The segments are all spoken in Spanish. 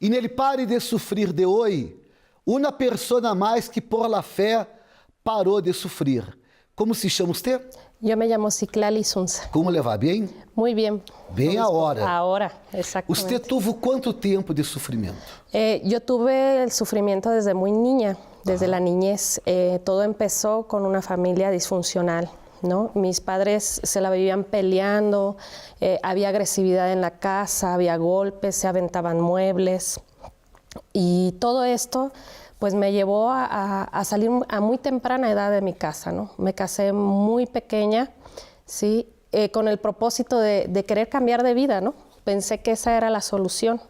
Y en el Pare de Sufrir de hoy, una persona más que por la fe parou de sufrir. ¿Cómo se llama usted? Yo me llamo Ciclali Sunza. ¿Cómo le va? ¿Bien? Muy bien. Bem ahora. Ahora, exactamente. ¿Usted tuvo cuánto tiempo de sufrimiento? Yo tuve el sufrimiento desde muy niña, desde la niñez. Todo empezó con una familia disfuncional, ¿no? Mis padres se la vivían peleando, había agresividad en la casa, había golpes, se aventaban muebles. Y todo esto pues me llevó a salir a muy temprana edad de mi casa, ¿no? Me casé muy pequeña, ¿sí? Con el propósito de querer cambiar de vida, ¿no? Pensé que esa era la solución.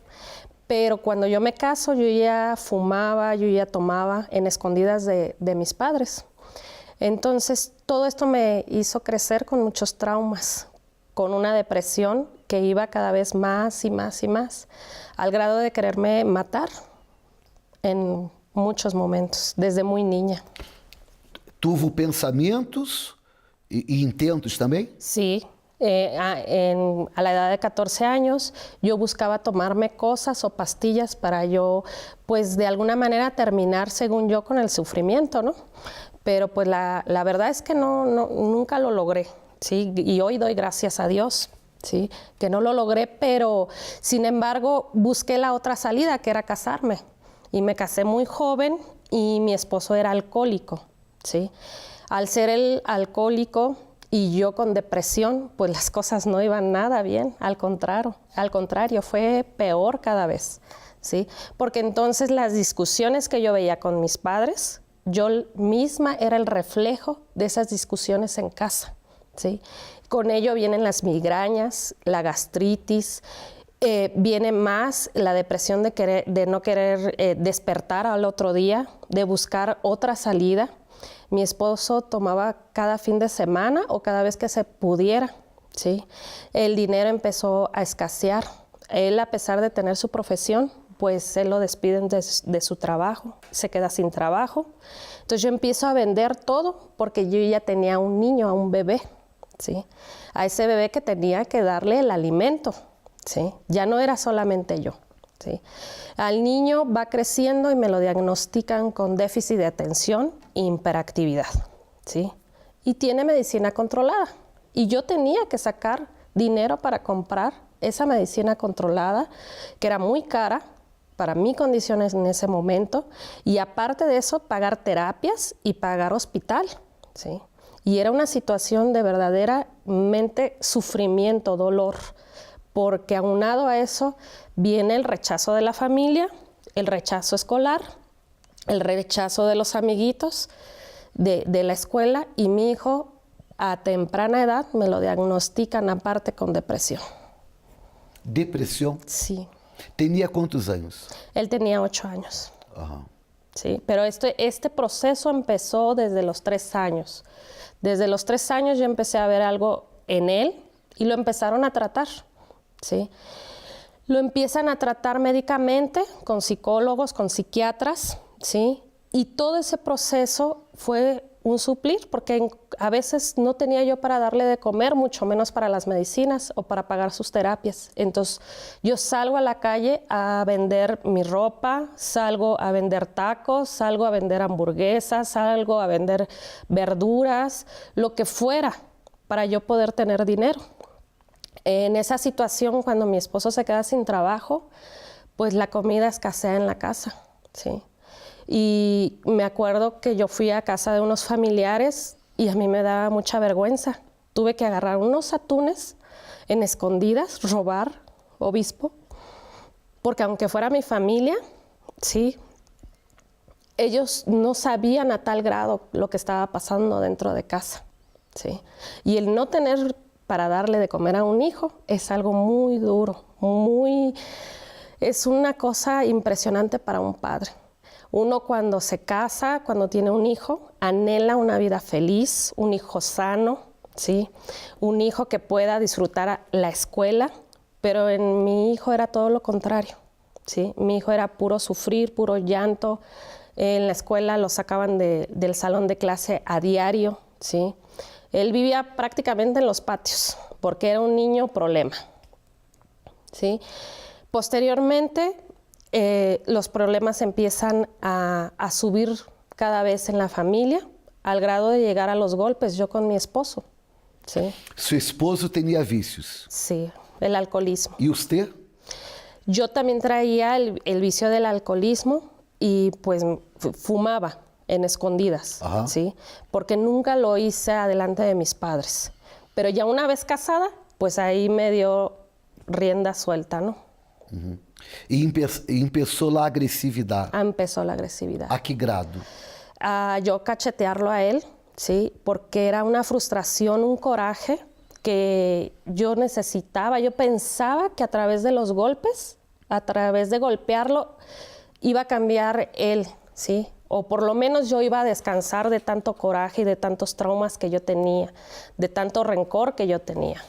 Pero cuando yo me caso, yo ya fumaba, yo ya tomaba en escondidas de mis padres. Entonces, todo esto me hizo crecer con muchos traumas, con una depresión que iba cada vez más y más y más, al grado de quererme matar en muchos momentos, desde muy niña. ¿Tuvo pensamientos y intentos también? Sí. A la edad de 14 años yo buscaba tomarme cosas o pastillas para yo, pues de alguna manera terminar, según yo, con el sufrimiento, ¿no? Pero pues la verdad es que nunca lo logré, ¿sí? Y hoy doy gracias a Dios, ¿sí? Que no lo logré, pero sin embargo busqué la otra salida, que era casarme. Y me casé muy joven y mi esposo era alcohólico, ¿sí? Al ser el alcohólico y yo con depresión, pues las cosas no iban nada bien, al contrario, fue peor cada vez, ¿sí? Porque entonces las discusiones que yo veía con mis padres, yo misma era el reflejo de esas discusiones en casa, ¿sí? Con ello vienen las migrañas, la gastritis, viene más la depresión de no querer despertar al otro día, de buscar otra salida. Mi esposo tomaba cada fin de semana o cada vez que se pudiera, ¿sí? El dinero empezó a escasear. Él, a pesar de tener su profesión, pues él lo despiden de su trabajo, se queda sin trabajo. Entonces yo empiezo a vender todo porque yo ya tenía un niño, a un bebé, ¿sí? A ese bebé que tenía que darle el alimento, ¿sí? Ya no era solamente yo, ¿sí? Al niño va creciendo y me lo diagnostican con déficit de atención e hiperactividad, ¿sí? Y tiene medicina controlada. Y yo tenía que sacar dinero para comprar esa medicina controlada, que era muy cara para mis condiciones en ese momento, y aparte de eso, pagar terapias y pagar hospital, ¿sí? Y era una situación de verdaderamente sufrimiento, dolor, porque aunado a eso viene el rechazo de la familia, el rechazo escolar, el rechazo de los amiguitos de la escuela, y mi hijo a temprana edad me lo diagnostican aparte con depresión. ¿Depresión? Sí. ¿Tenía cuántos años? Él tenía 8 años. Ajá. Sí, pero este proceso empezó desde los 3 años. Desde los 3 años yo empecé a ver algo en él y lo empezaron a tratar, ¿sí? Lo empiezan a tratar médicamente con psicólogos, con psiquiatras, ¿sí? Y todo ese proceso fue un suplir, porque a veces no tenía yo para darle de comer, mucho menos para las medicinas o para pagar sus terapias. Entonces yo salgo a la calle a vender mi ropa, salgo a vender tacos, salgo a vender hamburguesas, salgo a vender verduras, lo que fuera, para yo poder tener dinero. En esa situación, cuando mi esposo se queda sin trabajo, pues la comida escasea en la casa, ¿sí? Y me acuerdo que yo fui a casa de unos familiares y a mí me daba mucha vergüenza. Tuve que agarrar unos atunes en escondidas, robar, obispo, porque aunque fuera mi familia, sí, ellos no sabían a tal grado lo que estaba pasando dentro de casa, ¿sí? Y el no tener para darle de comer a un hijo es algo muy duro, es una cosa impresionante para un padre. Uno cuando se casa, cuando tiene un hijo, anhela una vida feliz, un hijo sano, ¿sí? Un hijo que pueda disfrutar la escuela, pero en mi hijo era todo lo contrario, ¿sí? Mi hijo era puro sufrir, puro llanto. En la escuela lo sacaban del salón de clase a diario, ¿sí? Él vivía prácticamente en los patios, porque era un niño problema, ¿sí? Posteriormente, los problemas empiezan a subir cada vez en la familia, al grado de llegar a los golpes, yo con mi esposo. Sí, Seu esposo tinha vícios. sí, el alcoholismo. E você? Yo también traía el vicio del alcoholismo y pues fumaba en escondidas, Ajá. ¿sí? Porque nunca lo hice delante de mis padres. Pero ya una vez casada, pues ahí me dio rienda suelta, ¿no? E começou a agressividade. Empezó la agresividad. A que grado? A yo cachetearlo a él, ¿sí? Porque era una frustración, un coraje que yo necesitaba. Yo pensaba que a través de los golpes, a través de golpearlo, iba a cambiar él, ¿sí? O por lo menos yo iba a descansar de tanto coraje y de tantos traumas que yo tenía, de tanto rencor que yo tenía.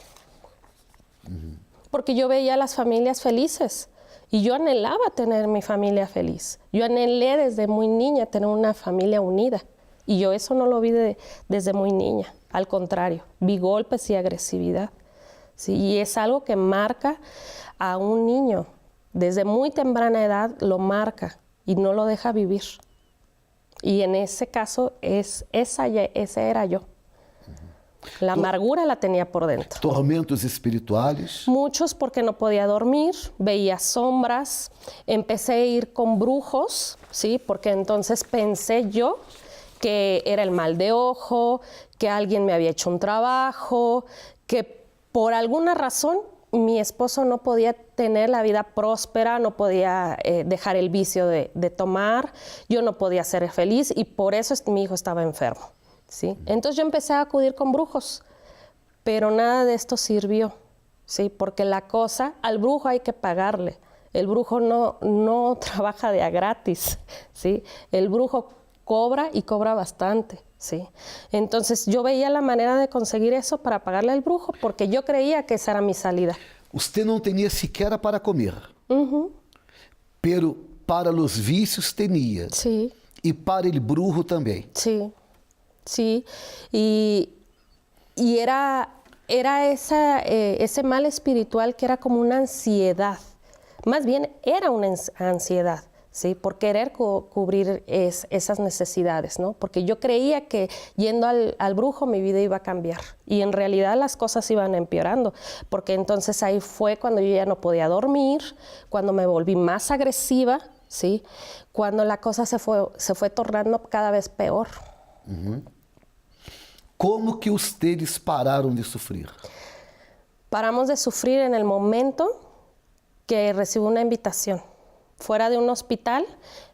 Porque yo veía a las familias felices y yo anhelaba tener mi familia feliz. Yo anhelé desde muy niña tener una familia unida y yo eso no lo vi desde muy niña. Al contrario, vi golpes y agresividad. ¿Sí? Y es algo que marca a un niño. Desde muy temprana edad lo marca y no lo deja vivir. Y en ese caso, ese era yo. La amargura la tenía por dentro. Tormentos espirituales. Muchos porque no podía dormir, veía sombras, empecé a ir con brujos, ¿sí? Porque entonces pensé yo que era el mal de ojo, que alguien me había hecho un trabajo, que por alguna razón mi esposo no podía tener la vida próspera, no podía dejar el vicio de tomar, yo no podía ser feliz y por eso mi hijo estaba enfermo. ¿Sí? Entonces yo empecé a acudir con brujos, pero nada de esto sirvió, ¿sí? Porque la cosa, al brujo hay que pagarle, el brujo no trabaja de a gratis, ¿sí? El brujo cobra y cobra bastante, ¿sí? Entonces yo veía la manera de conseguir eso para pagarle al brujo porque yo creía que esa era mi salida. Usted não tinha sequer para comer. Pero para os vícios tinha. Sí. E para o brujo também. Sí. Sí, y era ese mal espiritual que era como una ansiedad, más bien era una ansiedad, ¿sí? Por querer cubrir esas necesidades, ¿no? Porque yo creía que yendo al brujo mi vida iba a cambiar y en realidad las cosas iban empeorando, porque entonces ahí fue cuando yo ya no podía dormir, cuando me volví más agresiva, ¿sí? Cuando la cosa se fue tornando cada vez peor. Como que ustedes pararam de sofrer? Paramos de sufrir en el momento que recibo una invitación. Fuera de un hospital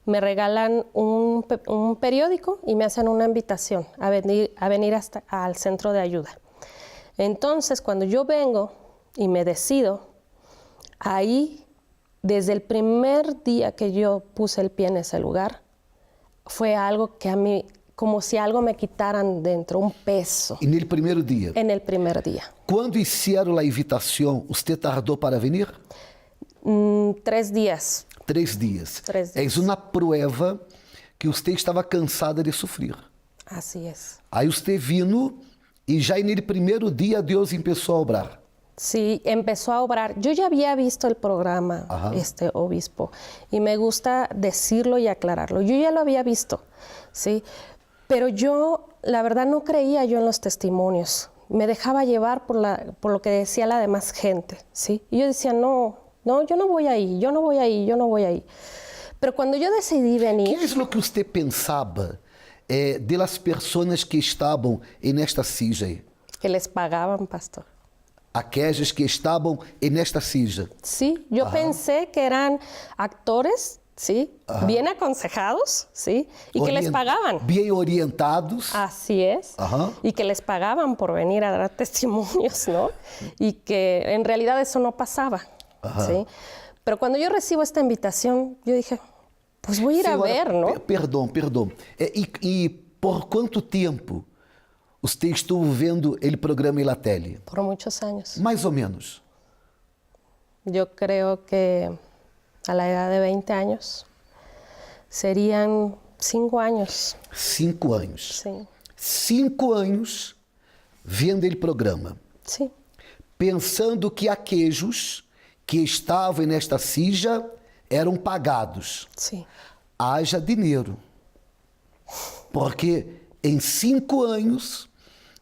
me regalan un periódico y me hacen una invitación a venir hasta al centro de ayuda. Entonces, cuando yo vengo y me decido, ahí, desde el primer día que yo puse el pie en ese lugar, fue algo que a mí, como si algo me quitaran dentro, un peso. E no primeiro dia? En el primer día. Quando hicieron a invitação, você tardou para venir? 3 días. 3 dias. 3 dias. É uma prova que você estava cansada de sofrer. Así es. Aí você vino e já no primeiro dia Deus começou a obrar. Sí, empezó a obrar. Yo ya había visto el programa, Ajá. Obispo, y me gusta decirlo y aclararlo. Yo ya lo había visto, ¿sí? Pero yo, la verdad, no creía yo en los testimonios. Me dejaba llevar por lo que decía la demás gente, ¿sí? Y yo decía, no, yo no voy ahí, yo no voy ahí, yo no voy ahí. Pero cuando yo decidí venir... O que é o que você pensava de las pessoas que estavam nesta silla aí? Que les pagaban, pastor. Aquellas que estavam nesta silla. Sí, yo pensé que eran actores, ¿sí? Bien aconsejados, ¿sí? Y que les pagaban. Bien orientados. Así es. Ajá. Y que les pagaban por venir a dar testimonios, ¿no? Y que en realidad eso no pasaba, ¿sí? Pero cuando yo recibo esta invitación, yo dije, pues voy a ir a ver, ¿no? Perdão. E por quanto tempo você estuvo vendo o programa em la tele? Por muchos años. Mais ou menos. Yo creo que a la edad de 20 años serían 5 años. 5 anos. Sí. 5 anos vendo o programa. Sí. Pensando que aqueles que estavam nesta silla eram pagados. Sí. Haja dinheiro. Porque em 5 anos,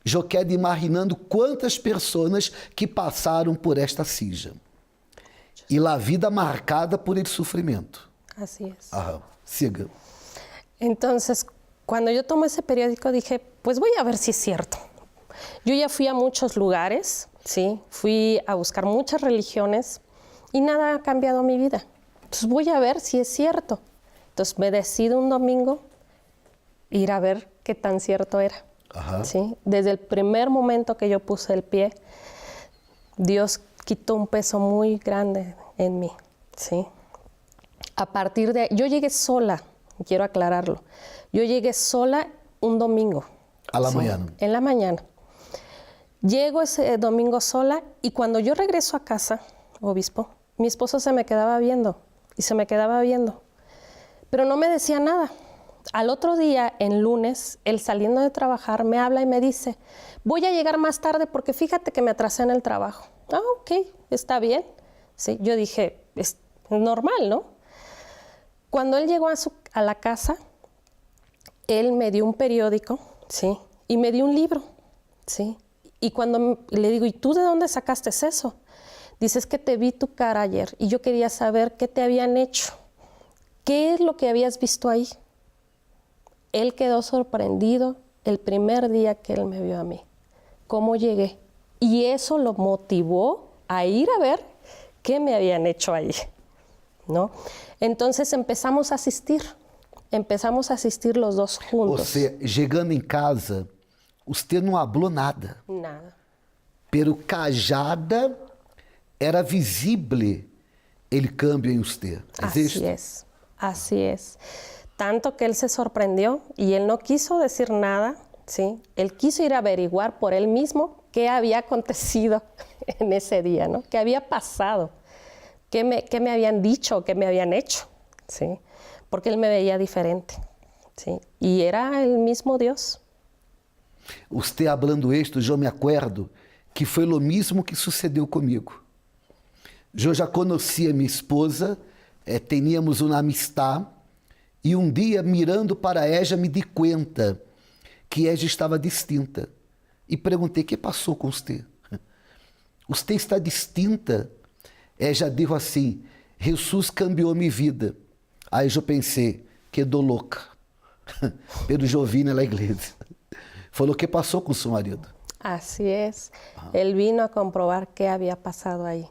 eu quero imaginando quantas pessoas que passaram por esta sija. E a vida marcada por esse sofrimento. Así es. Aham, siga. Entonces, cuando yo tomo ese periódico dije, pues voy a ver si es cierto. Yo ya fui a muchos lugares, ¿sí? Fui a buscar muchas religiones y nada ha cambiado mi vida. Entonces voy a ver si es cierto. Entonces me decido un domingo ir a ver qué tan cierto era. Ajá. ¿Sí? Desde el primer momento que yo puse el pie, Dios quitó un peso muy grande en mí. ¿Sí? A partir de... Yo llegué sola, quiero aclararlo. Yo llegué sola un domingo. A la ¿sí? mañana. En la mañana. Llego ese domingo sola y cuando yo regreso a casa, obispo, mi esposo se me quedaba viendo y se me quedaba viendo. Pero no me decía nada. Al otro día, en lunes, él saliendo de trabajar me habla y me dice, voy a llegar más tarde porque fíjate que me atrasé en el trabajo. Ah, ok, está bien. Sí, yo dije, es normal, ¿no? Cuando él llegó a la casa, él me dio un periódico, ¿sí? Y me dio un libro, ¿sí? Y cuando le digo, ¿y tú de dónde sacaste eso? Dices que te vi tu cara ayer y yo quería saber qué te habían hecho. ¿Qué es lo que habías visto ahí? Él quedó sorprendido el primer día que él me vio a mí. ¿Cómo llegué? Y eso lo motivó a ir a ver qué me habían hecho ahí, ¿no? Entonces empezamos a asistir los dos juntos. Ou seja, chegando em casa, você não falou nada. Nada. Pero cajada era visível el cambio en usted. Así es. Tanto que él se sorprendió y él no quiso decir nada, ¿sí? Él quiso ir a averiguar por él mismo qué había acontecido en ese día, ¿no? ¿Qué había pasado? ¿Qué me habían dicho? ¿Qué me habían hecho? ¿Sí? Porque él me veía diferente, ¿sí? Y era el mismo Dios. Usted hablando esto, yo me acuerdo que foi lo mismo que sucedeu comigo. Eu já conhecia minha esposa, teníamos uma amistad, e um dia, mirando para ella, me di conta que ella estava distinta. E perguntei, o que passou com você? Você está distinta? Ella disse assim, Jesus cambiou minha vida. Aí eu pensei, quedou louca. Pero eu vi na igreja. Falou, o que passou com seu marido? Así es. Él vino a comprobar qué había pasado ahí.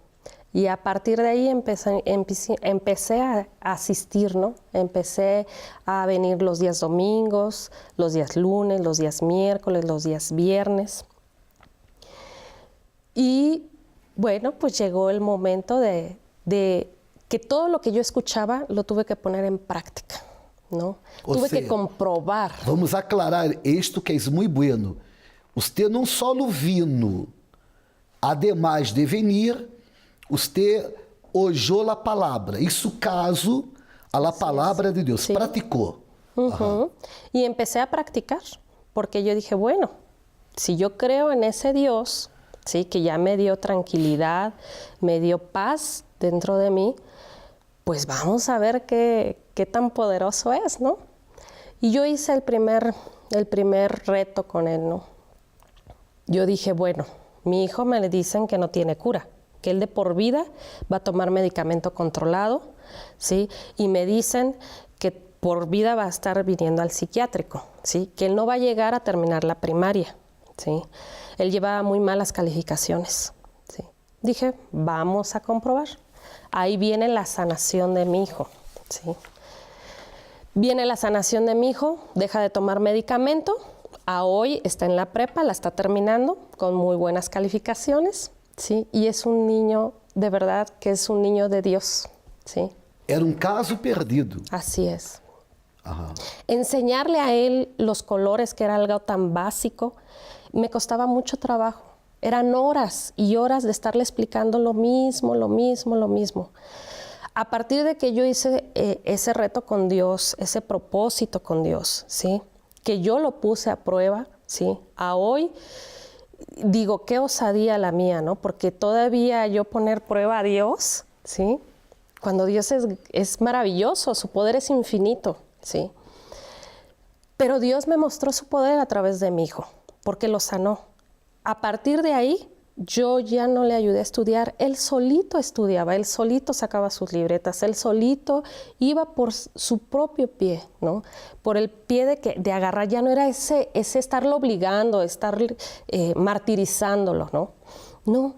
Y a partir de ahí empecé a asistir, ¿no? Empecé a venir los días domingos, los días lunes, los días miércoles, los días viernes. Y bueno, pues llegó el momento de que todo lo que yo escuchaba lo tuve que poner en práctica, ¿no? Tuve que comprobar. Vamos aclarar esto que es muy bueno. Usted não solo vino, además de venir, usted oyó la palabra. Isso caso a la palabra de Dios. Sí. Practicó. Y empecé a practicar, porque yo dije, bueno, si yo creo en ese Dios, ¿sí? Que ya me dio tranquilidad, me dio paz dentro de mí, pues vamos a ver qué tan poderoso es, ¿no? Y yo hice el primer reto con él, ¿no? Yo dije, bueno, mi hijo me le dicen que no tiene cura, que él de por vida va a tomar medicamento controlado, ¿sí? Y me dicen que por vida va a estar viniendo al psiquiátrico, ¿sí? Que él no va a llegar a terminar la primaria, ¿sí? Él llevaba muy malas calificaciones, ¿sí? Dije, vamos a comprobar. Ahí viene la sanación de mi hijo, ¿sí? Viene la sanación de mi hijo, deja de tomar medicamento. A hoy está en la prepa, la está terminando con muy buenas calificaciones, ¿sí? Y es un niño, de verdad, que es un niño de Dios, ¿sí? Era un caso perdido. Así es. Ajá. Enseñarle a él los colores, que era algo tan básico, me costaba mucho trabajo. Eran horas y horas de estarle explicando lo mismo. A partir de que yo hice ese reto con Dios, ese propósito con Dios, ¿sí? Que yo lo puse a prueba, ¿sí? A hoy digo, qué osadía la mía, ¿no? Porque todavía yo poner prueba a Dios, ¿sí? cuando Dios es maravilloso, su poder es infinito, ¿sí? Pero Dios me mostró su poder a través de mi hijo, porque lo sanó. A partir de ahí, yo ya no le ayudé a estudiar, él solito estudiaba, él solito sacaba sus libretas, él solito iba por su propio pie, ¿no? Por el pie de agarrar, ya no era ese estarlo obligando, estar martirizándolo, ¿no? No,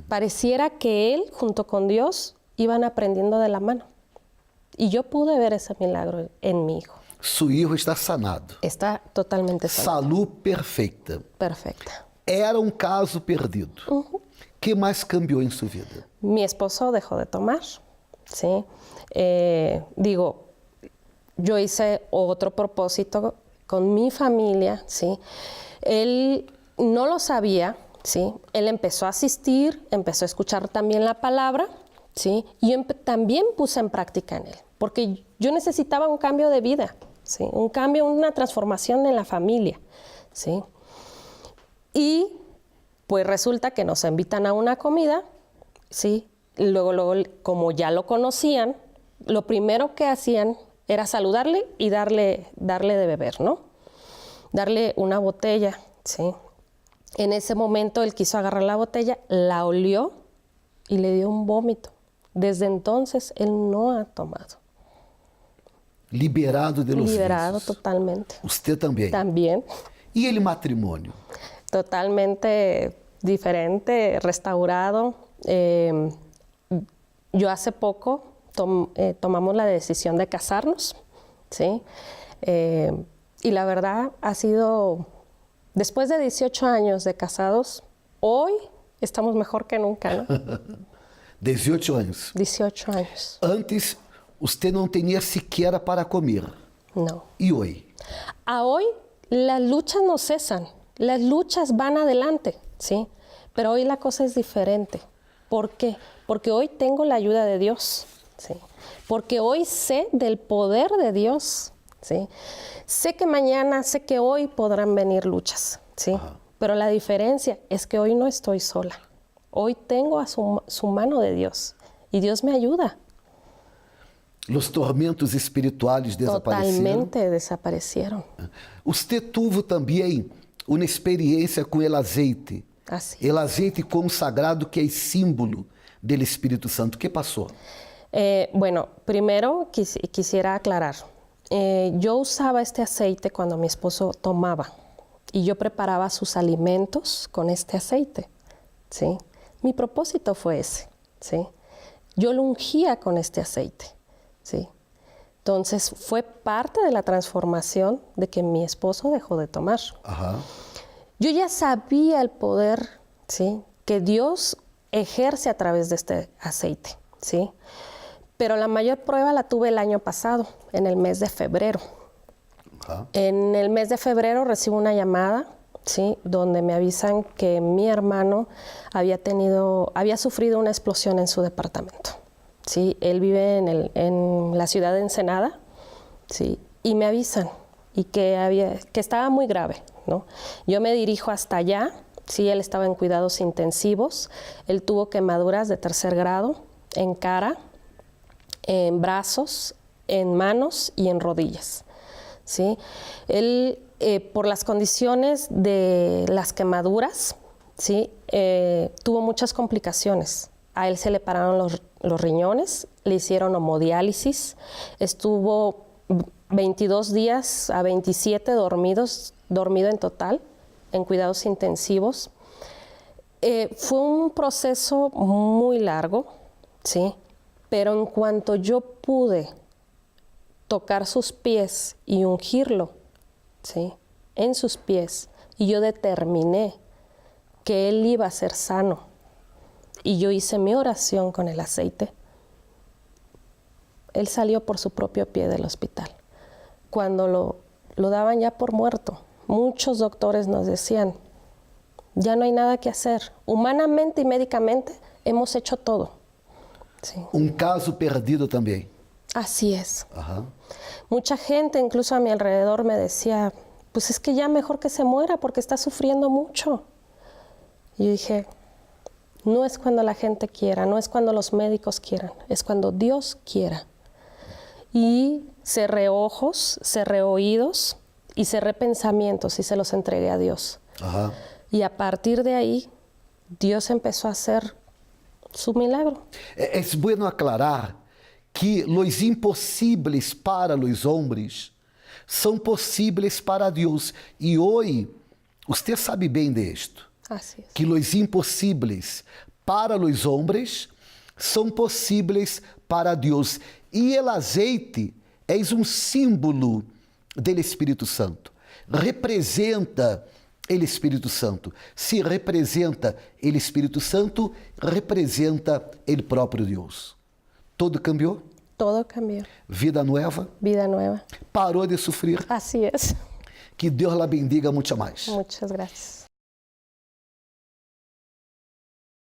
pareciera que él junto con Dios iban aprendiendo de la mano. Y yo pude ver ese milagro en mi hijo. Su hijo está sanado. Está totalmente sanado. Salud perfeita. Perfecta. Era um caso perdido. O que mais cambiou em sua vida? Mi esposo dejó de tomar, ¿sí? Yo hice otro propósito con mi familia, ¿sí? Él no lo sabía, ¿sí? Él empezó a asistir, empezó a escuchar también la palabra, ¿sí? Y también puse en práctica en él, porque yo necesitaba un cambio de vida, ¿sí? Un cambio, una transformación en la familia, ¿sí? Y pues resulta que nos invitan a una comida, ¿sí? Luego, como ya lo conocían, lo primero que hacían era saludarle y darle de beber, ¿no? Darle una botella, ¿sí? En ese momento él quiso agarrar la botella, la olió y le dio un vómito. Desde entonces él no ha tomado. Liberado de los Liberado vícios. totalmente. Usted também. También. E ele matrimônio? Totalmente diferente, restaurado. Yo hace poco tomamos la decisión de casarnos, ¿sí? Y la verdad ha sido, después de 18 años de casados, hoy estamos mejor que nunca, ¿no? 18 anos. 18 años. Antes, usted não tinha sequer para comer. No. E hoje? A hoy las luchas no cesan, las luchas van adelante, ¿sí? Pero hoy la cosa es diferente. ¿Por qué? Porque hoy tengo la ayuda de Dios, ¿sí? Porque hoy sé del poder de Dios, ¿sí? Sé que mañana, sé que hoy podrán venir luchas, ¿sí? Ajá. Pero la diferencia es que hoy no estoy sola. Hoy tengo a su mano de Dios y Dios me ayuda. Los tormentos espirituais desapareceram? Totalmente desaparecieron. Usted tuvo também uma experiência com o azeite. Así. O azeite consagrado que é símbolo do Espírito Santo. O que passou? Bueno, primero quisiera aclarar. Yo usaba este aceite cuando mi esposo tomaba y yo preparaba sus alimentos con este aceite, ¿sí? Mi propósito fue ese, ¿sí? Yo lo ungía con este aceite, ¿sí? Entonces fue parte de la transformación de que mi esposo dejó de tomar. Ajá. Yo ya sabía el poder, ¿sí?, que Dios ejerce a través de este aceite, ¿sí? Pero la mayor prueba la tuve el año pasado, en el mes de febrero. Ajá. En el mes de febrero recibo una llamada, ¿sí?, donde me avisan que mi hermano había sufrido una explosión en su departamento, ¿sí? Él vive en la ciudad de Ensenada, ¿sí? Y me avisan y que estaba muy grave, ¿no? Yo me dirijo hasta allá, sí, él estaba en cuidados intensivos, él tuvo quemaduras de 3er grado en cara, en brazos, en manos y en rodillas, ¿sí? Él, por las condiciones de las quemaduras, ¿sí?, tuvo muchas complicaciones. A él se le pararon los riñones, le hicieron hemodiálisis, estuvo 22 días a 27 dormido en total, en cuidados intensivos. Fue un proceso muy largo, ¿sí? Pero en cuanto yo pude tocar sus pies y ungirlo, ¿sí?, en sus pies, y yo determiné que él iba a ser sano, y yo hice mi oración con el aceite, él salió por su propio pie del hospital. Cuando lo daban ya por muerto, muchos doctores nos decían, ya no hay nada que hacer. Humanamente y médicamente hemos hecho todo. Sí. Um caso perdido também. Así es. Ajá. Mucha gente, incluso a mi alrededor, me decía, pues es que ya mejor que se muera porque está sufriendo mucho. Y yo dije, no es cuando la gente quiera, no es cuando los médicos quieran, es cuando Dios quiera. Y cerré ojos, cerré oídos y cerré pensamientos y se los entregué a Dios. Aham. Y a partir de ahí, Dios empezó a hacer su milagro. Es bueno aclarar que los impossíveis para os homens são possíveis para Deus. E hoje, você sabe bem disto, Así es. que os impossíveis para os homens são possíveis para Deus. E o azeite é um símbolo do Espírito Santo. Representa o Espírito Santo. Se representa o Espírito Santo, representa o próprio Deus. Todo cambiou? Todo cambió. Vida nova? Vida nueva. Parou de sofrer? Así es. Que Deus la bendiga muito mais. Muchas gracias.